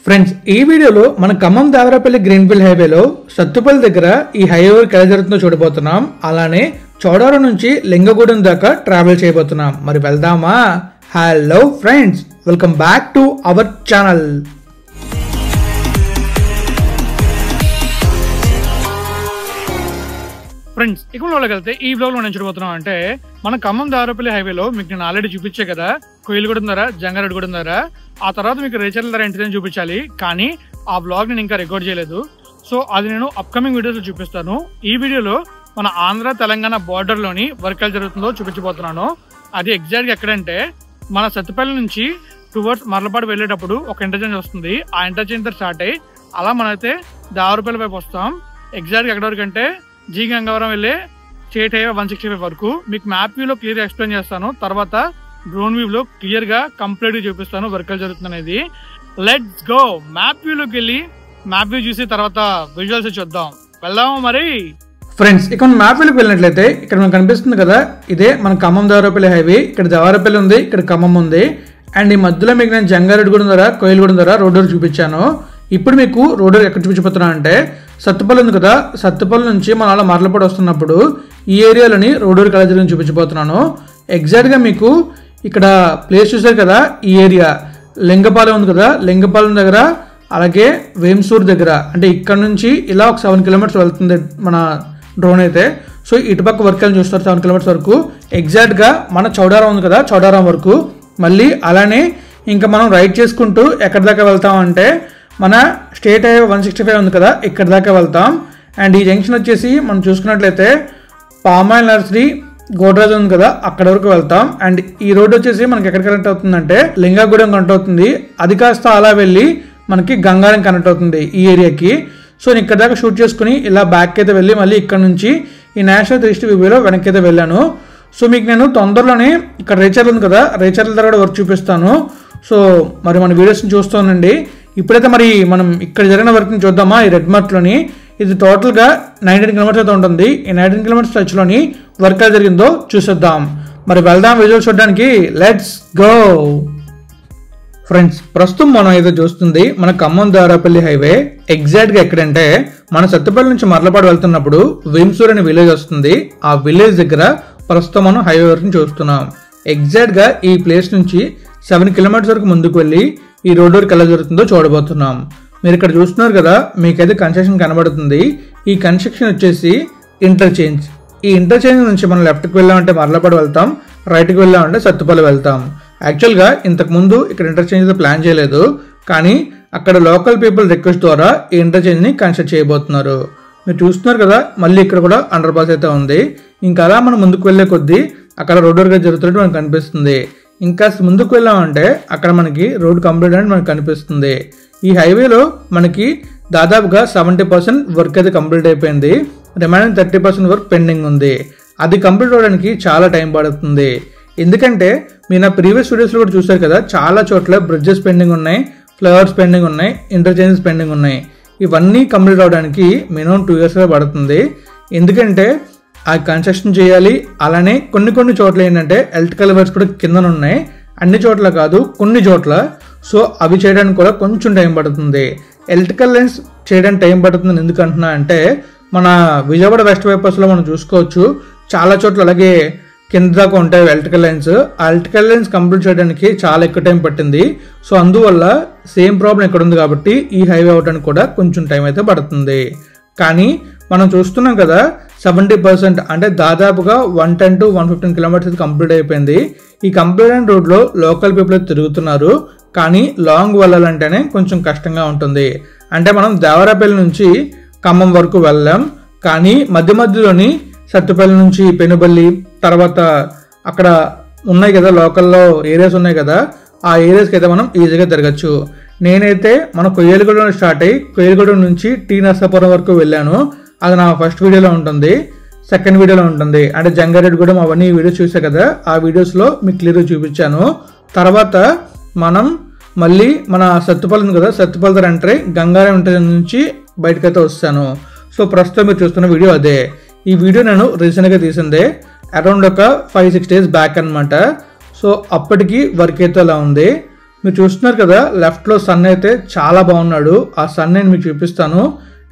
Friends ఈ వీడియోలో మన ఖమ్మం దేవరాపల్లి గ్రీన్ఫీల్డ్ హైవేలో సత్తుపల్లి దగ్గర ఈ హైవే ఎలా జరుగుతుందో చూడబోతున్నాం. అలానే చౌడారం నుంచి లింగగూడెం దాకా ట్రావెల్ చేయబోతున్నాం. మరి వెళ్దామా? Hello friends, welcome back to our channel. Friends ఇక్కడ వెళ్తే ఈ బ్లాగ్ లో నేను చూడబోతున్నాం అంటే మన ఖమ్మం దేవరాపల్లి హైవేలో మీకు నేను ఆల్రెడీ చూపించే కదా, కోయిలగూడెం ధర, జంగారెడ్డిగూడెం ధర. ఆ తర్వాత మీకు రేచర్ల ధర ఏంటిదని చూపించాలి, కానీ ఆ బ్లాగ్ నేను ఇంకా రికార్డ్ చేయలేదు. సో అది నేను అప్కమింగ్ వీడియోస్ లో చూపిస్తాను. ఈ వీడియోలో మన ఆంధ్ర తెలంగాణ బార్డర్ లోని వర్క్ ఎలా జరుగుతుందో చూపించబోతున్నాను. అది ఎగ్జాక్ట్ గా ఎక్కడంటే మన సత్తుపల్లి నుంచి టువర్డ్స్ మర్లపాడు వెళ్ళేటప్పుడు ఒక ఇంటర్చేంజ్ వస్తుంది. ఆ ఇంటర్చేంజ్ స్టార్ట్ అయ్యి అలా మనైతే దేవరాపల్లి వైపు వస్తాం. ఎగ్జాక్ట్ గా ఎక్కడ వరకు అంటే జీ గంగవరం వెళ్ళే స్టేట్ హైవే 165 వరకు మీకు మ్యాప్ వ్యూ లో క్లియర్ గా ఎక్స్ప్లెయిన్ చేస్తాను. తర్వాత డ్రోన్ వ్యూ లో క్లియర్ గా కంప్లీట్ గా చూపిస్తాను వర్క్ జరుగుతుంది అనేది. Let's go. మ్యాప్ వ్యూ లోకి వెళ్ళి మ్యాప్ వ్యూ చూసి తర్వాత విజువల్స్ చూద్దాం. వెళ్దాము మరి. ఫ్రెండ్స్ ఇక్కడ మ్యాప్ వ్యూలోకి వెళ్ళినట్లయితే ఇక్కడ మనకు కనిపిస్తుంది కదా, ఇదే మన ఖమ్మం దేవరాపల్లి హైవే. ఇక్కడ దేవరాపల్లి ఉంది, ఇక్కడ ఖమ్మం ఉంది. అండ్ ఈ మధ్యలో మీకు నేను జంగారెడ్డిగూడెం ధర, కోయిలగూడెం ధర రోడ్ చూపించాను. ఇప్పుడు మీకు రోడ్ ఎక్కడ చూపించబోతున్నా అంటే సత్తుపల్లి ఉంది కదా, సత్తుపల్లి నుంచి మన అలా మర్లపాడు వస్తున్నప్పుడు ఈ ఏరియాలోని రోడ్ కలజరిని చూపించబోతున్నాను. ఎగ్జాక్ట్గా మీకు ఇక్కడ ప్లేస్ చూసారు కదా, ఈ ఏరియా లింగపాలెం ఉంది కదా, లింగపాలెం దగ్గర అలాగే వేంసూర్ దగ్గర, అంటే ఇక్కడ నుంచి ఇలా ఒక 7 కిలోమీటర్స్ వెళ్తుంది మన డ్రోన్ అయితే. సో ఇటుపక్క వర్క్ అని చూస్తారు 7 కిలోమీటర్స్ వరకు. ఎగ్జాక్ట్గా మన చౌడారం ఉంది కదా, చౌడారం వరకు. మళ్ళీ అలానే ఇంకా మనం రైడ్ చేసుకుంటూ ఎక్కడి దాకా వెళ్తామంటే మన స్టేట్ హైవే 165 ఉంది కదా, ఇక్కడ దాకా వెళ్తాం. అండ్ ఈ జంక్షన్ వచ్చేసి మనం చూసుకున్నట్లయితే పామాయిల్ నర్సరీ గోడ్రాజ్ ఉంది కదా, అక్కడ వరకు వెళ్తాం. అండ్ ఈ రోడ్ వచ్చేసి మనకి ఎక్కడ కనెక్ట్ అవుతుందంటే లింగగూడెం కనెక్ట్ అవుతుంది. అది కాస్త అలా వెళ్ళి మనకి గంగారం కనెక్ట్ అవుతుంది ఈ ఏరియాకి. సో నేను ఇక్కడ దాకా షూట్ చేసుకుని ఇలా బ్యాక్ అయితే వెళ్ళి మళ్ళీ ఇక్కడ నుంచి ఈ నేషనల్ 360 వెనక్కి అయితే వెళ్ళాను. సో మీకు నేను తొందరలోనే ఇక్కడ రేచర్లు ఉంది కదా, రేచర్ల దగ్గర వర్క్ చూపిస్తాను. సో మరి మన వీడియోస్ని చూస్తానండి. ఇప్పుడైతే మరి మనం ఇక్కడ జరిగిన వర్క్ని చూద్దామా. ఈ రెడ్ మార్ట్లోని ఇది టోటల్గా 19 కిలోమీటర్స్ అయితే ఉంటుంది. ఈ 19 కిలోమీటర్స్ టచ్లోని వర్క్ ఎలా జరిగిందో చూసేద్దాం. మరి వెళ్దాం విజువల్స్ చూడడానికి. Let's go. ఫ్రెండ్స్ ప్రస్తుతం మనం అయితే చూస్తుంది మన ఖమ్మం దేవరాపల్లి హైవే. ఎగ్జాక్ట్గా ఎక్కడంటే మన సత్తుపల్లి నుంచి మర్లపాడు వెళ్తున్నప్పుడు వేంసూర్ అనే విలేజ్ వస్తుంది. ఆ విలేజ్ దగ్గర ప్రస్తుతం మనం హైవే వర్క్ని చూస్తున్నాం. ఎగ్జాక్ట్గా ఈ ప్లేస్ నుంచి 7 కిలోమీటర్స్ వరకు ముందుకు వెళ్ళి ఈ రోడ్ వర్క్ ఎలా జరుగుతుందో చూడబోతున్నాం. మీరు ఇక్కడ చూస్తున్నారు కదా, మీకైతే కన్స్ట్రక్షన్ కనబడుతుంది. ఈ కన్స్ట్రక్షన్ వచ్చేసి ఇంటర్చేంజ్. ఈ ఇంటర్చేంజ్ నుంచి మనం లెఫ్ట్కి వెళ్ళామంటే మర్లపాడు వెళ్తాం, రైట్కి వెళ్ళామంటే సత్తుపల్లి వెళ్తాం. యాక్చువల్గా ఇంతకుముందు ఇక్కడ ఇంటర్చేంజ్ అయితే ప్లాన్ చేయలేదు, కానీ అక్కడ లోకల్ పీపుల్ రిక్వెస్ట్ ద్వారా ఈ ఇంటర్చేంజ్ని కన్స్ట్రక్ట్ చేయబోతున్నారు. మీరు చూస్తున్నారు కదా, మళ్ళీ ఇక్కడ కూడా అండర్ పాస్ అయితే ఉంది. ఇంకా అలా మనం ముందుకు వెళ్ళే కొద్దీ అక్కడ రోడ్ వర్క్ జరుగుతున్నట్టు మనకు కనిపిస్తుంది. ఇంకా ముందుకు వెళ్ళామంటే అక్కడ మనకి రోడ్ కంప్లీట్ అనేది మనకు కనిపిస్తుంది. ఈ హైవేలో మనకి దాదాపుగా 70% వర్క్ అయితే కంప్లీట్ అయిపోయింది. రిమైనింగ్ 30% వర్క్ పెండింగ్ ఉంది. అది కంప్లీట్ అవ్వడానికి చాలా టైం పడుతుంది. ఎందుకంటే మీరు నా ప్రీవియస్ వీడియోస్లో కూడా చూసారు కదా, చాలా చోట్ల బ్రిడ్జెస్ పెండింగ్ ఉన్నాయి, ఫ్లైఓవర్స్ పెండింగ్ ఉన్నాయి, ఇంటర్చేంజెస్ పెండింగ్ ఉన్నాయి. ఇవన్నీ కంప్లీట్ అవ్వడానికి మినిమం 2 years పడుతుంది. ఎందుకంటే ఆ కన్స్ట్రక్షన్ చేయాలి. అలానే కొన్ని చోట్ల ఏంటంటే ఎలక్ట్రికల్ వైర్స్ కూడా కింద ఉన్నాయి, అన్ని చోట్ల కాదు కొన్ని చోట్ల. సో అవి చేయడానికి కూడా కొంచెం టైం పడుతుంది. ఎలక్ట్రికల్ లైన్స్ చేయడానికి టైం పడుతుంది ఎందుకు అంటున్నా అంటే మన విజయవాడ వెస్ట్ వైపర్స్లో మనం చూసుకోవచ్చు, చాలా చోట్ల అలాగే కింద దాకా ఉంటాయి ఎలక్ట్రికల్ లైన్స్. ఆ ఎలక్ట్రికల్ లైన్స్ కంప్లీట్ చేయడానికి చాలా ఎక్కువ టైం పట్టింది. సో అందువల్ల సేమ్ ప్రాబ్లం ఇక్కడ ఉంది కాబట్టి ఈ హైవే అవడానికి కూడా కొంచెం టైం అయితే పడుతుంది. కానీ మనం చూస్తున్నాం కదా 70% అంటే దాదాపుగా 110 to 115 కిలోమీటర్స్ కంప్లీట్ అయిపోయింది. ఈ కంప్లీట్ అయిన రోడ్లో లోకల్ పీపుల్ అయితే తిరుగుతున్నారు, కానీ లాంగ్ వెళ్ళాలంటేనే కొంచెం కష్టంగా ఉంటుంది. అంటే మనం దేవరాపల్లి నుంచి ఖమ్మం వరకు వెళ్ళాం, కానీ మధ్యలోని సత్తుపల్లి నుంచి పెనుబల్లి, తర్వాత అక్కడ ఉన్నాయి కదా లోకల్లో ఏరియాస్ ఉన్నాయి కదా, ఆ ఏరియాస్కి అయితే మనం ఈజీగా తిరగచ్చు. నేనైతే మన కొయ్యలగూడెం స్టార్ట్ అయ్యి కొయ్యలగూడెం నుంచి టీ నర్సాపురం వరకు వెళ్ళాను. అది నా ఫస్ట్ వీడియోలో ఉంటుంది, సెకండ్ వీడియోలో ఉంటుంది. అంటే జంగారెడ్డిగూడెం అవన్నీ వీడియోస్ చూసా కదా, ఆ వీడియోస్లో మీకు క్లియర్గా చూపించాను. తర్వాత మనం మళ్ళీ మన సత్తుపల్లి ఉంది కదా, సత్తుపల్లి దగ్గర ఎంటర్ అయ్యి గంగారం ఇంటర్చేంజ్ నుంచి బయటకైతే వస్తాను. సో ప్రస్తుతం మీరు చూస్తున్న వీడియో అదే. ఈ వీడియో నేను రీసెంట్గా తీసిందే, అరౌండ్ ఒక 5-6 days బ్యాక్ అనమాట. సో అప్పటికి వర్క్ అయితే అలా ఉంది. మీరు చూస్తున్నారు కదా లెఫ్ట్లో సన్ అయితే చాలా బాగున్నాడు. ఆ సన్ నేను మీకు చూపిస్తాను.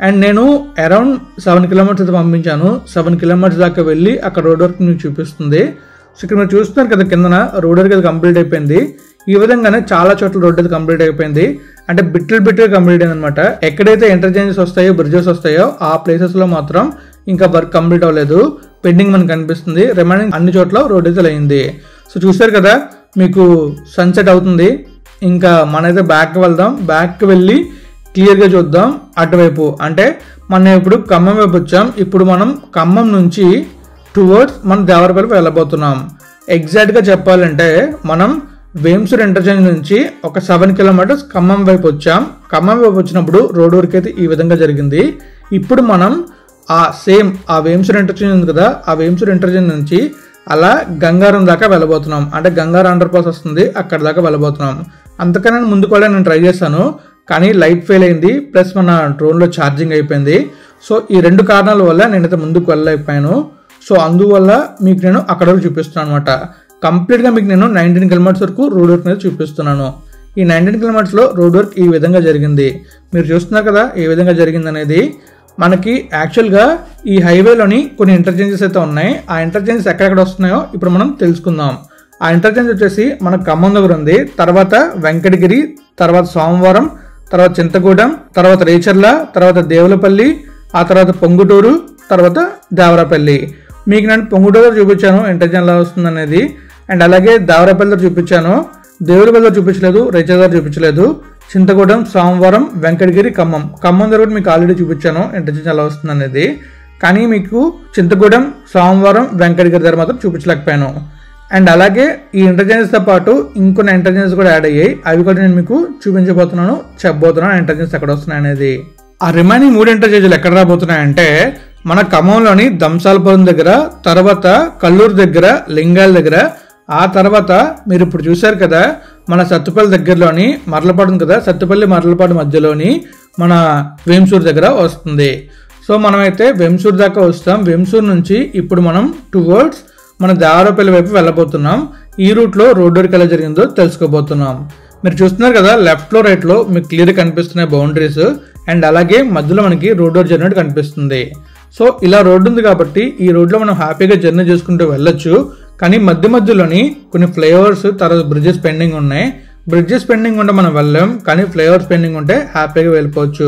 అండ్ నేను అరౌండ్ 7 కిలోమీటర్స్ అయితే పంపించాను. 7 కిలోమీటర్స్ దాకా వెళ్ళి అక్కడ రోడ్ వర్క్ మీకు చూపిస్తుంది. సో ఇక్కడ మీరు చూస్తున్నారు కదా కిందన రోడ్ వర్క్ అయితే కంప్లీట్ అయిపోయింది. ఈ విధంగానే చాలా చోట్ల రోడ్ అయితే కంప్లీట్ అయిపోయింది. అంటే బిట్గా కంప్లీట్ అయింది అనమాట. ఎక్కడైతే ఇంటర్చేంజెస్ వస్తాయో బ్రిడ్జెస్ వస్తాయో ఆ ప్లేసెస్లో మాత్రం ఇంకా వర్క్ కంప్లీట్ అవ్వలేదు, పెండింగ్ మనకు కనిపిస్తుంది. రిమైనింగ్ అన్ని చోట్ల రోడ్ అయితే అయింది. సో చూసారు కదా మీకు సన్సెట్ అవుతుంది. ఇంకా మనైతే బ్యాక్కి వెళ్దాం. బ్యాక్కి వెళ్ళి క్లియర్గా చూద్దాం అటువైపు. అంటే మనం ఇప్పుడు ఖమ్మం వైపు వచ్చాం. ఇప్పుడు మనం ఖమ్మం నుంచి టువర్డ్స్ మన దేవరపల్లి వెళ్ళబోతున్నాం. ఎగ్జాక్ట్గా చెప్పాలంటే మనం వేంసూర్ ఇంటర్చేంజ్ నుంచి ఒక 7 కిలోమీటర్స్ ఖమ్మం వైపు వచ్చాం. ఖమ్మం వైపు వచ్చినప్పుడు రోడ్ వర్క్ అయితే ఈ విధంగా జరిగింది. ఇప్పుడు మనం ఆ వేంసూర్ ఇంటర్చేంజ్ ఉంది కదా, ఆ వేంసూర్ ఇంటర్చేంజ్ నుంచి అలా గంగారం దాకా వెళ్ళబోతున్నాం. అంటే గంగారం అండర్ పాస్ వస్తుంది, అక్కడ దాకా వెళ్ళబోతున్నాం. అంతకన్నా ముందుకు వెళ్ళి నేను ట్రై చేశాను, కానీ లైట్ ఫెయిల్ అయింది. ప్లస్ మన డ్రోన్లో ఛార్జింగ్ అయిపోయింది. సో ఈ 2 కారణాల వల్ల నేనైతే ముందుకు వెళ్ళలేకపోయాను. సో అందువల్ల మీకు నేను అక్కడ వరకు చూపిస్తున్నాను అనమాట. కంప్లీట్గా మీకు నేను 19 కిలోమీటర్స్ వరకు రోడ్ వర్క్ మీద చూపిస్తున్నాను. ఈ 19 కిలోమీటర్స్లో రోడ్ వర్క్ ఈ విధంగా జరిగింది. మీరు చూస్తున్నారు కదా ఏ విధంగా జరిగింది అనేది. మనకి యాక్చువల్గా ఈ హైవేలోని కొన్ని ఇంటర్చేంజెస్ అయితే ఉన్నాయి. ఆ ఇంటర్చేంజెస్ ఎక్కడెక్కడ వస్తున్నాయో ఇప్పుడు మనం తెలుసుకుందాం. ఆ ఇంటర్చేంజ్ వచ్చేసి మన ఖమ్మం దగ్గర ఉంది, తర్వాత వెంకటగిరి, తర్వాత సోమవారం, తర్వాత చింతగూడెం, తర్వాత రేచర్ల, తర్వాత దేవులపల్లి, ఆ తర్వాత పొంగుటూరు, తర్వాత దేవరపల్లి. మీకు నేను పొంగుటూరు చూపించాను ఇంటర్చేంజ్ ఎలా వస్తుంది అనేది. అండ్ అలాగే దేవరపల్లి చూపించాను, దేవులపల్లి చూపించలేదు, రేచర్ చూపించలేదు. చింతగూడెం, సోమవారం, వెంకటగిరి, ఖమ్మం దగ్గర మీకు ఆల్రెడీ చూపించాను ఇంటర్చేంజ్ ఎలా వస్తుంది అనేది. కానీ మీకు చింతగూడెం, సోమవారం, వెంకటగిరి దగ్గర మాత్రం చూపించలేకపోయాను. అండ్ అలాగే ఈ ఇంటర్చేంజెస్తో పాటు ఇంకొన్ని ఇంటర్చేంజెస్ కూడా యాడ్ అయ్యాయి. అవి కూడా నేను మీకు చూపించబోతున్నాను, చెప్పబోతున్నాను ఇంటర్చేంజెస్ ఎక్కడ వస్తున్నాయి అనేది. ఆ రిమైనింగ్ 3 ఇంటర్చేంజెస్ ఎక్కడ రాబోతున్నాయంటే మన ఖమ్మంలోని దంసాలపురం దగ్గర, తర్వాత కల్లూరు దగ్గర, లింగాల దగ్గర, ఆ తర్వాత మీరు ఇప్పుడు చూశారు కదా మన సత్తుపల్లి దగ్గరలోని మర్లపాడు ఉంది కదా, సత్తుపల్లి మర్లపాడు మధ్యలోని మన వేంసూర్ దగ్గర వస్తుంది. సో మనమైతే వేంసూర్ దాకా వస్తాం. వేంసూర్ నుంచి ఇప్పుడు మనం టువర్డ్స్ మన దేవరపల్లి వైపు వెళ్ళబోతున్నాం. ఈ రూట్లో రోడ్ వర్క్ ఎలా జరిగిందో తెలుసుకోబోతున్నాం. మీరు చూస్తున్నారు కదా లెఫ్ట్లో రైట్లో మీకు క్లియర్గా కనిపిస్తున్నాయి బౌండరీస్. అండ్ అలాగే మధ్యలో మనకి రోడ్ వర్క్ జరిగినట్టు కనిపిస్తుంది. సో ఇలా రోడ్డు ఉంది కాబట్టి ఈ రోడ్లో మనం హ్యాపీగా జర్నీ చేసుకుంటూ వెళ్ళొచ్చు. కానీ మధ్యలోని కొన్ని ఫ్లైఓవర్స్, తర్వాత బ్రిడ్జెస్ పెండింగ్ ఉన్నాయి. బ్రిడ్జెస్ పెండింగ్ ఉంటే మనం వెళ్ళాం, కానీ ఫ్లైఓవర్స్ పెండింగ్ ఉంటే హ్యాపీగా వెళ్ళిపోవచ్చు.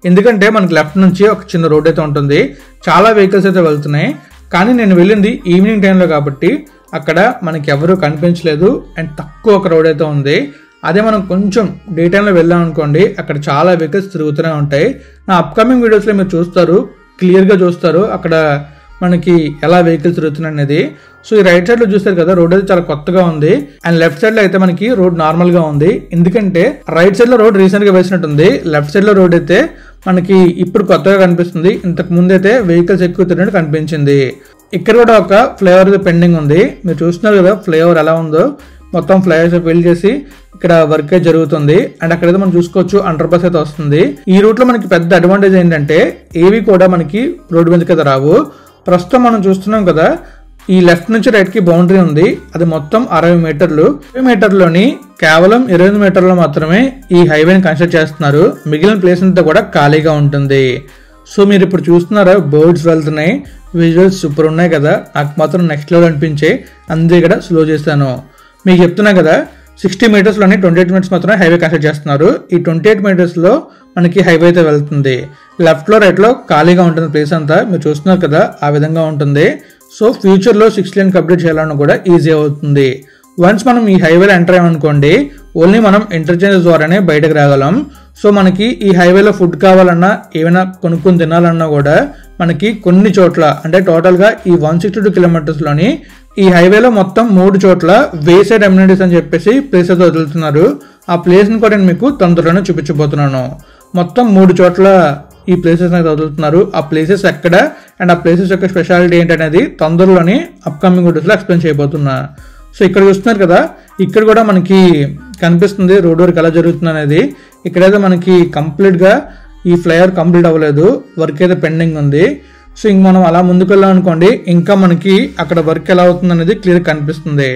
ఎందుకంటే మనకి లెఫ్ట్ నుంచి ఒక చిన్న రోడ్ అయితే ఉంటుంది, చాలా వెహికల్స్ అయితే వెళ్తున్నాయి. కానీ నేను వెళ్ళింది ఈవినింగ్ టైంలో కాబట్టి అక్కడ మనకి ఎవరు కనిపించలేదు. అండ్ తక్కువ ఒక రోడ్ అయితే ఉంది. అదే మనం కొంచెం డే టైంలో వెళ్ళాం అనుకోండి, అక్కడ చాలా వెహికల్స్ తిరుగుతూనే ఉంటాయి. నా అప్కమింగ్ వీడియోస్లో మీరు చూస్తారు, క్లియర్గా చూస్తారు అక్కడ మనకి ఎలా వెహికల్స్ తిరుగుతున్నాయి అనేది. సో ఈ రైట్ సైడ్లో చూస్తారు కదా రోడ్ అయితే చాలా కొత్తగా ఉంది. అండ్ లెఫ్ట్ సైడ్లో అయితే మనకి రోడ్ నార్మల్గా ఉంది. ఎందుకంటే రైట్ సైడ్లో రోడ్ రీసెంట్గా వేసినట్టుంది, లెఫ్ట్ సైడ్లో రోడ్ అయితే మనకి ఇప్పుడు కొత్తగా కనిపిస్తుంది. ఇంతకు ముందు అయితే వెహికల్స్ ఎక్కువ తిరిగినట్టు కనిపించింది. ఇక్కడ కూడా ఒక ఫ్లైఓవర్ పెండింగ్ ఉంది. మీరు చూస్తున్నారు కదా ఫ్లైఓవర్ ఎలా ఉందో, మొత్తం ఫ్లైఓవర్స్ బిల్డ్ చేసి ఇక్కడ వర్క్ అయితే జరుగుతుంది. అండ్ అక్కడైతే మనం చూసుకోవచ్చు అండర్ పాస్ అయితే వస్తుంది. ఈ రూట్ లో మనకి పెద్ద అడ్వాంటేజ్ ఏంటంటే ఏవి కూడా మనకి రోడ్డు మీదకి అయితే రావు. ప్రస్తుతం మనం చూస్తున్నాం కదా ఈ లెఫ్ట్ నుంచి రైట్ కి బౌండరీ ఉంది, అది మొత్తం 60 మీటర్లు. 60 మీటర్లోని కేవలం 20 మీటర్లు మాత్రమే ఈ హైవేని కన్స్ట్రక్ట్ చేస్తున్నారు. మిగిలిన ప్లేస్ అంతా కూడా ఖాళీగా ఉంటుంది. సో మీరు ఇప్పుడు చూస్తున్నారా బర్డ్స్ వెళ్తున్నాయి, విజువల్స్ సూపర్ ఉన్నాయి కదా. నాకు మాత్రం నెక్స్ట్ లెవెల్ అనిపించే అందుకే ఇక్కడ స్లో చేశాను. మీకు చెప్తున్నా కదా 60 మీటర్స్లోని 28 మినిట్స్ మాత్రమే హైవే కన్స్ట్రక్ట్ చేస్తున్నారు. ఈ 28 మీటర్స్లో మనకి హైవే అయితే వెళ్తుంది. లెఫ్ట్లో రైట్లో ఖాళీగా ఉంటుంది ప్లేస్ అంతా, మీరు చూస్తున్నారు కదా ఆ విధంగా ఉంటుంది. సో ఫ్యూచర్లో 6 లేన్ కంప్లీట్ చేయాలన్నా కూడా ఈజీ అవుతుంది. వన్స్ మనం ఈ హైవేలో ఎంటర్ అయ్యామనుకోండి, ఓన్లీ మనం ఇంటర్చేంజెస్ ద్వారానే బయటకు రాగలం. సో మనకి ఈ హైవేలో ఫుడ్ కావాలన్నా ఏమైనా కొనుక్కొని తినాలన్నా కూడా మనకి కొన్ని చోట్ల, అంటే టోటల్గా ఈ 162 కిలోమీటర్స్లోని ఈ హైవేలో మొత్తం 3 చోట్ల వేసైడ్ అమ్యూనిటీస్ అని చెప్పేసి ప్లేసెస్ వదులుతున్నారు. ఆ ప్లేస్ని కూడా నేను మీకు తొందరలోనే చూపించబోతున్నాను. మొత్తం 3 చోట్ల ఈ ప్లేసెస్ అనేది వదులుతున్నారు. ఆ ప్లేసెస్ ఎక్కడ అండ్ ఆ ప్లేసెస్ యొక్క స్పెషాలిటీ ఏంటనేది తొందరలోనే అప్కమింగ్ వీడియోస్లో ఎక్స్ప్లెయిన్ చేయబోతున్నా. సో ఇక్కడ చూస్తున్నారు కదా, ఇక్కడ కూడా మనకి కనిపిస్తుంది రోడ్ వర్క్ ఎలా జరుగుతుంది అనేది. ఇక్కడైతే మనకి కంప్లీట్గా ఈ ఫ్లైఓవర్ కంప్లీట్ అవ్వలేదు, వర్క్ అయితే పెండింగ్ ఉంది. సో ఇంక మనం అలా ముందుకు వెళ్ళాం అనుకోండి, ఇంకా మనకి అక్కడ వర్క్ ఎలా అవుతుంది అనేది క్లియర్ కనిపిస్తుంది.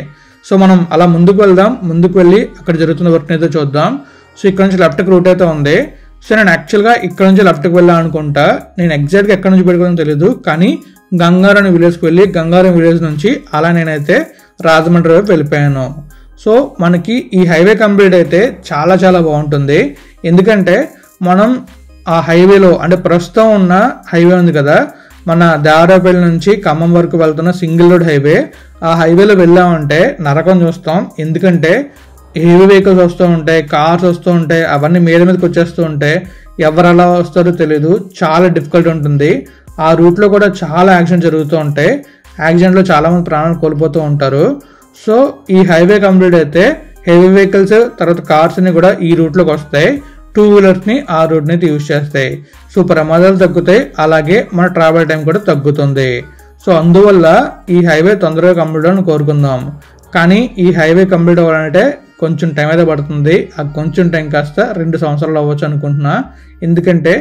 సో మనం అలా ముందుకు వెళ్దాం, ముందుకు వెళ్ళి అక్కడ జరుగుతున్న వర్క్ అయితే చూద్దాం. సో ఇక్కడ నుంచి లెఫ్ట్కి రూట్ అయితే ఉంది. సో నేను యాక్చువల్గా ఇక్కడ నుంచి లెఫ్ట్కి వెళ్ళాను అనుకుంటా. నేను ఎగ్జాక్ట్గా ఎక్కడ నుంచి పెట్టుకోవడం తెలియదు, కానీ గంగారం అనే విలేజ్కి వెళ్ళి గంగారం విలేజ్ నుంచి అలా నేనైతే రాజమండ్రి వైపు వెళ్ళిపోయాను. సో మనకి ఈ హైవే కంప్లీట్ అయితే చాలా చాలా బాగుంటుంది. ఎందుకంటే మనం ఆ హైవేలో అంటే ప్రస్తుతం ఉన్న హైవే ఉంది కదా, మన దేవరాపల్లి నుంచి ఖమ్మం వరకు వెళ్తున్న సింగిల్ రోడ్ హైవే, ఆ హైవేలో వెళ్ళామంటే నరకం చూస్తాం. ఎందుకంటే హెవీ వెహికల్స్ వస్తూ ఉంటాయి, కార్స్ వస్తూ ఉంటాయి, అవన్నీ మీదకి వచ్చేస్తూ ఉంటాయి. ఎవరు అలా వస్తారో తెలీదు, చాలా డిఫికల్ట్ ఉంటుంది. ఆ రూట్లో కూడా చాలా యాక్సిడెంట్ జరుగుతూ ఉంటాయి. యాక్సిడెంట్లో చాలామంది ప్రాణాలు కోల్పోతూ ఉంటారు. సో ఈ హైవే కంప్లీట్ అయితే హెవీ వెహికల్స్ తర్వాత కార్స్ ని కూడా ఈ రూట్లోకి వస్తాయి, 2 వీలర్స్ని ఆ రూట్ని అయితే యూజ్ చేస్తాయి. సో ప్రమాదాలు తగ్గుతాయి, అలాగే మన ట్రావెల్ టైం కూడా తగ్గుతుంది. సో అందువల్ల ఈ హైవే తొందరగా కంప్లీట్ అవ్వాలని కోరుకుందాం. కానీ ఈ హైవే కంప్లీట్ అవ్వాలంటే కొంచెం టైం అయితే పడుతుంది. ఆ కొంచెం టైం కాస్త 2 సంవత్సరాలు అవ్వచ్చు అనుకుంటున్నా. ఎందుకంటే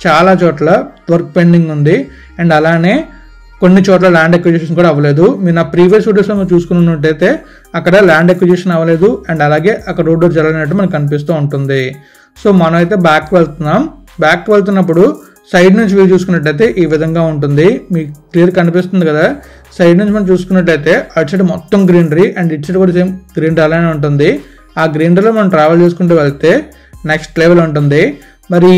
చాలా చోట్ల వర్క్ పెండింగ్ ఉంది, అండ్ అలానే కొన్ని చోట్ల ల్యాండ్ ఎక్విజిషన్ కూడా అవ్వలేదు. మీరు నా ప్రీవియస్ వీడియోస్లో మీరు చూసుకున్నట్టయితే అక్కడ ల్యాండ్ ఎక్విజిషన్ అవ్వలేదు, అండ్ అలాగే అక్కడ రోడ్ జరగనట్టు మనకు కనిపిస్తూ ఉంటుంది. సో మనం అయితే బ్యాక్ వెళ్తున్నాం. బ్యాక్ వెళ్తున్నప్పుడు సైడ్ నుంచి వ్యూ చూసుకున్నట్టయితే ఈ విధంగా ఉంటుంది. మీకు క్లియర్ కనిపిస్తుంది కదా. సైడ్ నుంచి మనం చూసుకున్నట్టయితే అటు సైడ్ మొత్తం గ్రీనరీ, అండ్ ఇటు సైడ్ కూడా సేమ్ గ్రీనరీ అలానే ఉంటుంది. ఆ గ్రీనరీలో మనం ట్రావెల్ చేసుకుంటూ వెళ్తే నెక్స్ట్ లెవెల్ ఉంటుంది. మరి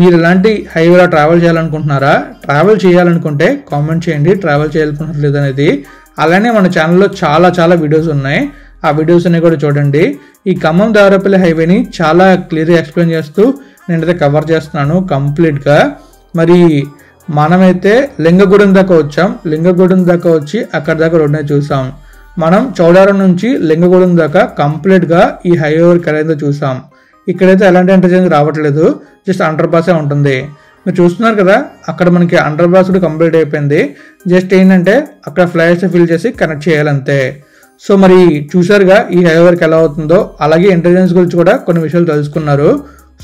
మీరు ఎలాంటి హైవేలో ట్రావెల్ చేయాలనుకుంటున్నారా? ట్రావెల్ చేయాలనుకుంటే కామెంట్ చేయండి, ట్రావెల్ చేయాలనుకుంటున్నారు లేదనేది. అలానే మన ఛానల్లో చాలా చాలా వీడియోస్ ఉన్నాయి, ఆ వీడియోస్ అన్ని కూడా చూడండి. ఈ ఖమ్మం దేవరాపల్లి హైవేని చాలా క్లియర్గా ఎక్స్ప్లెయిన్ చేస్తూ నేనైతే కవర్ చేస్తున్నాను కంప్లీట్గా. మరి మనమైతే లింగగూడెం దాకా వచ్చాం. లింగగూడెం దాకా వచ్చి అక్కడ దాకా రోడ్డునే చూసాం. మనం చౌడారం నుంచి లింగగూడెం దాకా కంప్లీట్గా ఈ హైవే వర్క్ అయితే చూసాం. ఇక్కడైతే ఎలాంటి ఇంటర్చేంజ్ రావట్లేదు, జస్ట్ అండర్ పాసే ఉంటుంది. మీరు చూస్తున్నారు కదా, అక్కడ మనకి అండర్ పాస్ కూడా కంప్లీట్ అయిపోయింది. జస్ట్ ఏంటంటే అక్కడ ఫ్లైట్స్ ఫిల్ చేసి కనెక్ట్ చేయాలంతే. సో మరి చూసారుగా ఈ హైవే వర్క్ ఎలా అవుతుందో, అలాగే ఇంటెలిజెన్స్ గురించి కూడా కొన్ని విషయాలు తెలుసుకున్నారు.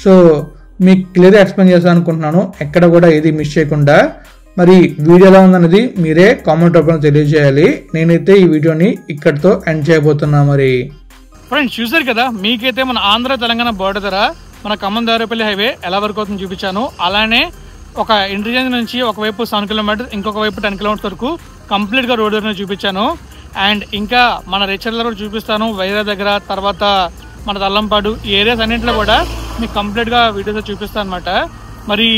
సో మీకు క్లియర్గా ఎక్స్ప్లెయిన్ చేస్తాను అనుకుంటున్నాను, ఎక్కడ కూడా ఏది మిస్ చేయకుండా. మరి వీడియో ఎలా ఉందనేది మీరే కామెంట్ రూపంలో తెలియజేయాలి. నేనైతే ఈ వీడియోని ఇక్కడితో ఎండ్ చేయబోతున్నా. మరి ఫ్రెండ్స్ చూసారు కదా, మీకైతే మన ఆంధ్ర తెలంగాణ బోర్డర్ దగ్గర మన ఖమ్మం దేవరాపల్లి హైవే ఎలా వర్క్ అవుతుందో చూపించాను. అలానే ఒక ఇంటర్చేంజ్ నుంచి ఒకవైపు 7 కిలోమీటర్స్, ఇంకొక వైపు 10 కిలోమీటర్స్ వరకు కంప్లీట్గా రోడ్ దగ్గర చూపించాను. అండ్ ఇంకా మన రేచర్లో కూడా చూపిస్తాను, వైరా దగ్గర, తర్వాత మన తల్లంపాడు ఈ ఏరియాస్ అన్నింటిలో కూడా మీకు కంప్లీట్గా వీడియోస్ చూపిస్తాను అనమాట. మరి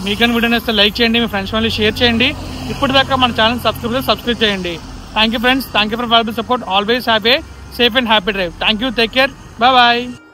మీకని వీడియో నేస్తే లైక్ చేయండి, మీ ఫ్రెండ్స్ మళ్ళీ షేర్ చేయండి. ఇప్పటిదాకా మన ఛానల్ సబ్స్క్రైబ్ చేయండి. Thank you friends, thank you for valuable support. Always have a safe and happy drive. Thank you, take care, bye bye.